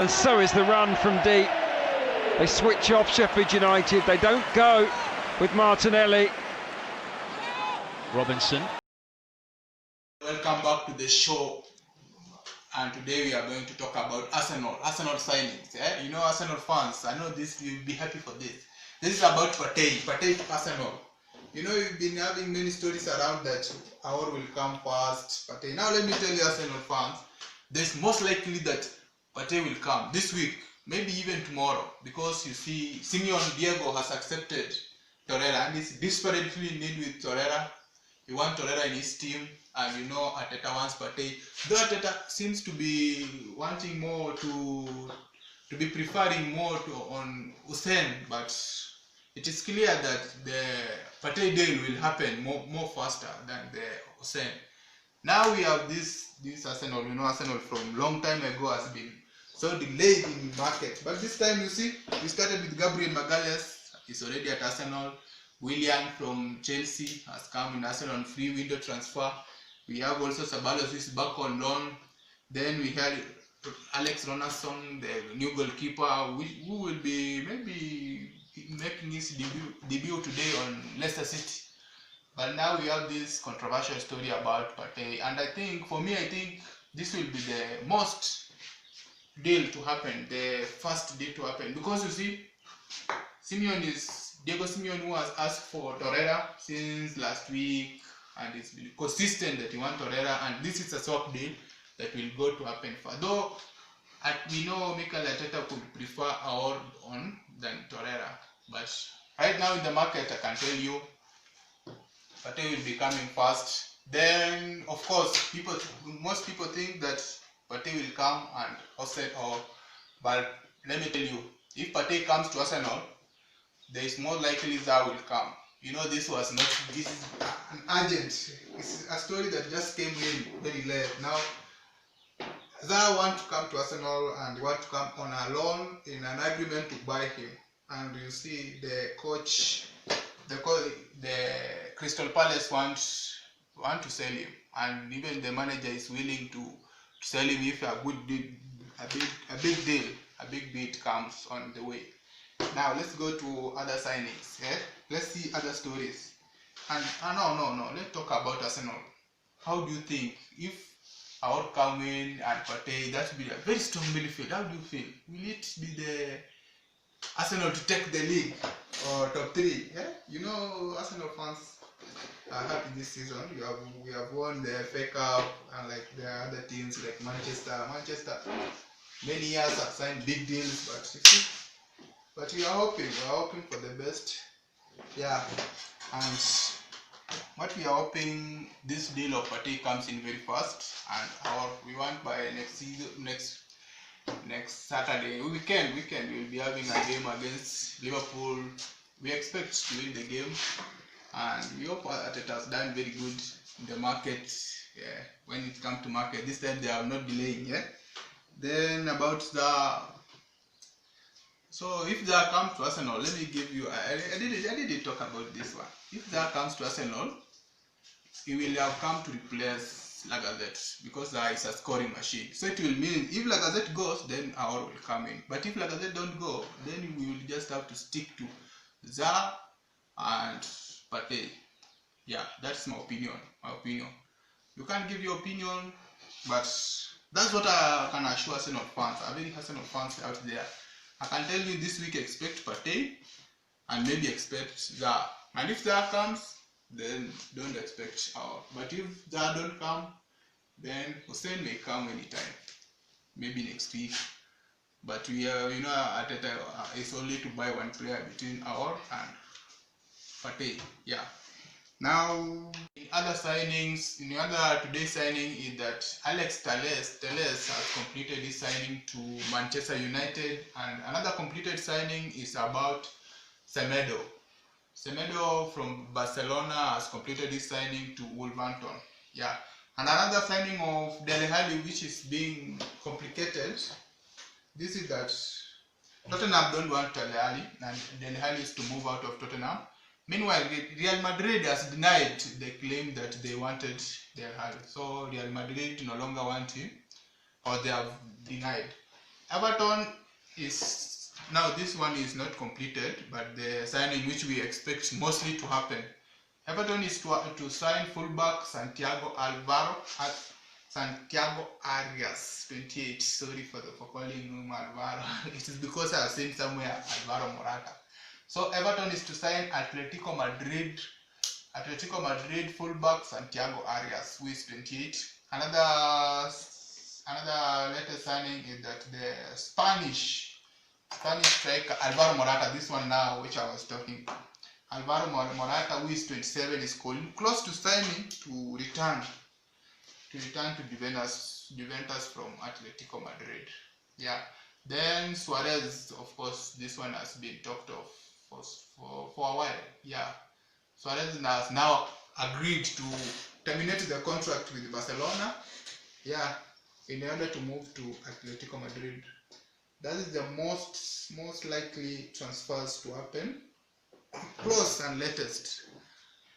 And so is the run from deep. They switch off Sheffield United. They don't go with Martinelli. Robinson. Welcome back to the show. And today we are going to talk about Arsenal signings. Yeah? You know, Arsenal fans, I know this, you'll be happy for this. This is about Partey to Arsenal. You know, you've been having many stories around that Aor will come first, Partey. Now let me tell you, Arsenal fans, there's most likely that Partey will come this week, maybe even tomorrow, because you see, Simeone Diego has accepted Torreira and is desperately in need with Torreira. He wants Torreira in his team, and you know Arteta wants Partey. Though Arteta seems to be wanting more to be preferring more on Hussein, but it is clear that the Partey deal will happen more faster than the Hussein. Now we have this Arsenal. You know, Arsenal from long time ago has been so delayed in market, but this time you see we started with Gabriel Magalhaes. He's already at Arsenal. Willian from Chelsea has come in Arsenal on free window transfer. We have also Ceballos, who is back on loan. Then we had Alex Ronaldsson, the new goalkeeper, who will be maybe making his debut today on Leicester City. But now we have this controversial story about Partey, and I think this will be the most deal to happen, the first deal to happen, because you see, Diego Simeone, who has asked for Torreira since last week, and it's been consistent that he wants Torreira, and this is a swap deal that will go to happen for. Though we know Mikel Arteta could prefer Aor on than Torreira, but right now in the market, I can tell you, Partey will be coming first. Then, of course, most people think that Partey will come and Hussein but let me tell you, if Partey comes to Arsenal, there is more likely Zaha will come. You know, this is an urgent. It's a story that just came in very late. Now, Zaha wants to come to Arsenal and want to come on a loan in an agreement to buy him. And you see, the Crystal Palace want to sell him, and even the manager is willing to sell him if a big bid comes on the way. Now let's go to other signings. Let's see other stories. And no. Let's talk about Arsenal. How do you think if Aor come in and Partey, that will be a very strong midfield? How do you feel? Will it be the Arsenal to take the league or top 3? Yeah, you know, Arsenal fans are happy this season. We have won the FA Cup, and like the other teams like Manchester, many years have signed big deals, but we are hoping for the best. Yeah, and what we are hoping, this deal of Partey comes in very fast, and we want by next Saturday weekend we'll be having a game against Liverpool. We expect to win the game, and we hope that it has done very good in the market. Yeah, when it comes to market, this time they are not delaying. Yeah. Then about so if Zaha comes to Arsenal, let me give you. I didn't talk about this one. If Zaha comes to Arsenal, he will have come to replace Lacazette, because Zaha is a scoring machine. So it will mean if Lacazette goes, then Aor will come in. But if Lacazette don't go, then we will just have to stick to Zaha and Partey. Yeah, that's my opinion. You can't give your opinion, but that's what I can assure Arsenal fans. I very Arsenal fans out there. I can tell you this week, expect Partey and maybe expect Zaha. And if Zaha comes, then don't expect Aor. But if Zaha don't come, then Hussein may come anytime, maybe next week. But we are, you know, Arteta is only to buy one player between Aor and Partey. Yeah. Now, in other signings, today's signing is that Alex Telles has completed his signing to Manchester United, and another completed signing is about Semedo. Semedo from Barcelona has completed his signing to Wolverhampton. Yeah. And another signing of Dele Alli, which is being complicated. This is that Tottenham don't want Dele Alli, and Dele Alli is to move out of Tottenham. Meanwhile, Real Madrid has denied the claim that they wanted Dele Alli. So Real Madrid no longer want him, or they have denied. Everton is now, this one is not completed, but the signing which we expect mostly to happen. Everton is to sign fullback Santiago Arias, 28. Sorry for calling him Alvaro. It is because I have seen somewhere Alvaro Morata. So Everton is to sign Atletico Madrid fullback Santiago Arias, who is 28. Another latest signing is that the Spanish striker Alvaro Morata, this one now which I was talking, Alvaro Morata, who is 27, is close to signing to return to Juventus from Atletico Madrid. Yeah. Then Suarez, of course, this one has been talked of for a while. Yeah. Suarez has now agreed to terminate the contract with Barcelona. Yeah, in order to move to Atletico Madrid. That is the most likely transfers to happen. Close and latest.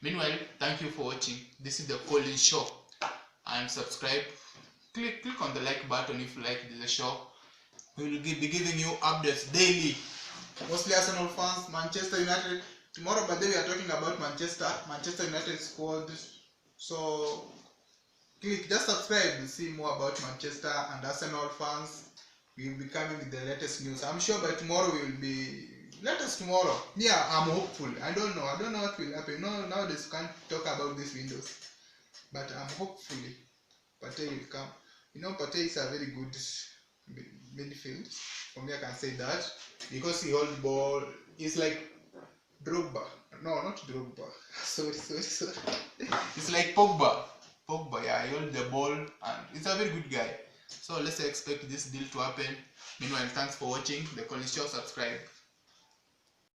Meanwhile, thank you for watching. This is the Colin Show. And subscribe. Click on the like button if you like the show. We will be giving you updates daily. Mostly Arsenal fans, Manchester United. Tomorrow, by the way, we are talking about Manchester United squad. So just subscribe to see more about Manchester and Arsenal fans. We will be coming with the latest news. I'm sure by tomorrow we will be latest tomorrow. Yeah, I'm hopeful. I don't know what will happen. No, nowadays can't talk about these windows, but I'm hopefully Partey will come. You know, Partey is a very good midfield. For me, I can say that because he holds ball. He's like Drogba. No, not Drogba. Sorry. It's like Pogba, yeah, he holds the ball and he's a very good guy. So let's expect this deal to happen. Meanwhile, thanks for watching the Collins Show. Subscribe.